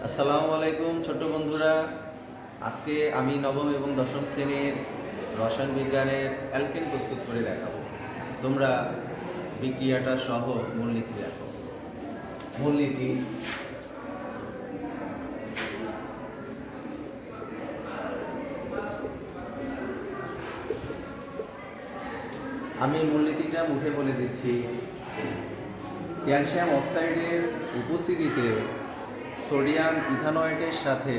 আসসালামু আলাইকুম ছোট্ট বন্ধুরা। আজকে আমি নবম এবং দশম শ্রেণীর রসায়ন বিজ্ঞানের অ্যালকেন প্রস্তুত করে দেখাবো। তোমরা বিক্রিয়াটা সহ মূলনীতি দেখো। মূলনীতি: আমি মূলনীতিটা মুখে বলে দিচ্ছি। ক্যালসিয়াম অক্সাইডের উপস্থিতিতে সোডিয়াম ইথানয়েটের সাথে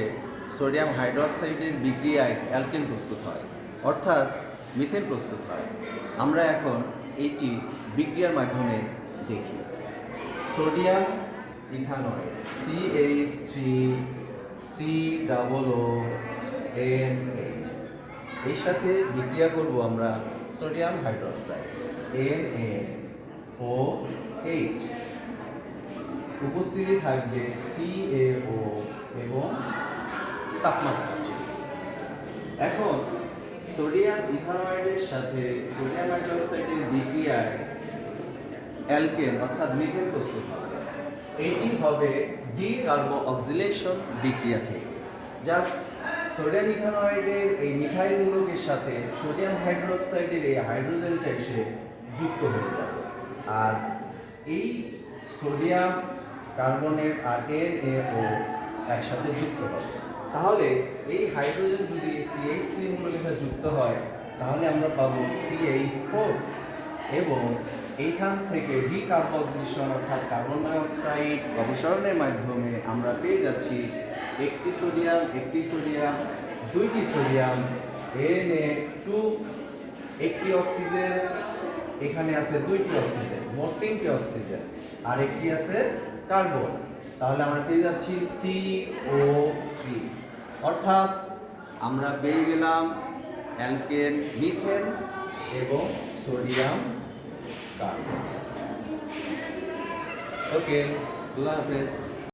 সোডিয়াম হাইড্রোক্সাইডের বিক্রিয়ায় অ্যালকেন প্রস্তুত হয়, অর্থাৎ মিথেন প্রস্তুত হয়। আমরা এখন এইটি বিক্রিয়ার মাধ্যমে দেখি। সোডিয়াম ইথানয়েট CH3COONA, এর সাথে বিক্রিয়া করব আমরা সোডিয়াম হাইড্রোক্সাইড NaOH। উপস্থিতি থাকবে CaO এবং তাপমাত্রা আছে। এখন সোডিয়াম ইথানয়েডের সাথে সোডিয়াম হাইড্রোক্সাইডের বিক্রিয়ায় অ্যালকেন অর্থাৎ মিথেন প্রস্তুত হবে। এটি হবে ডিকার্বোক্সিলেশন বিক্রিয়া থেকে। জাস্ট সোডিয়াম ইথানয়েডের এই মিথাইল মূলকের সাথে সোডিয়াম হাইড্রোক্সাইডের এই হাইড্রোজেনটা এসে যুক্ত হয়ে যাবে, আর এই সোডিয়াম কার্বনেট আর NaO একসাথে যুক্ত হবে। তাহলে এই হাইড্রোজেন যদি CH3 মূলকের সাথে যুক্ত হয় তাহলে আমরা পাবো CH4, এবং এইখান থেকে ডিকার্বক্সিলেশন অর্থাৎ কার্বন ডাই অক্সাইড অপসারণের মাধ্যমে আমরা পেয়ে যাচ্ছি একটি সোডিয়াম, দুইটি সোডিয়াম, Na2, একটি অক্সিজেন, এখানে আছে দুইটি অক্সিজেন, মোট তিনটি অক্সিজেন, আর একটি আছে কার্বন। তাহলে আমরা পেয়ে যাচ্ছি CO3, অর্থাৎ আমরা পেয়ে গেলাম অ্যালকেন মিথেন এবং সোডিয়াম কার্বন। ওকে, আল্লাহ হাফেজ।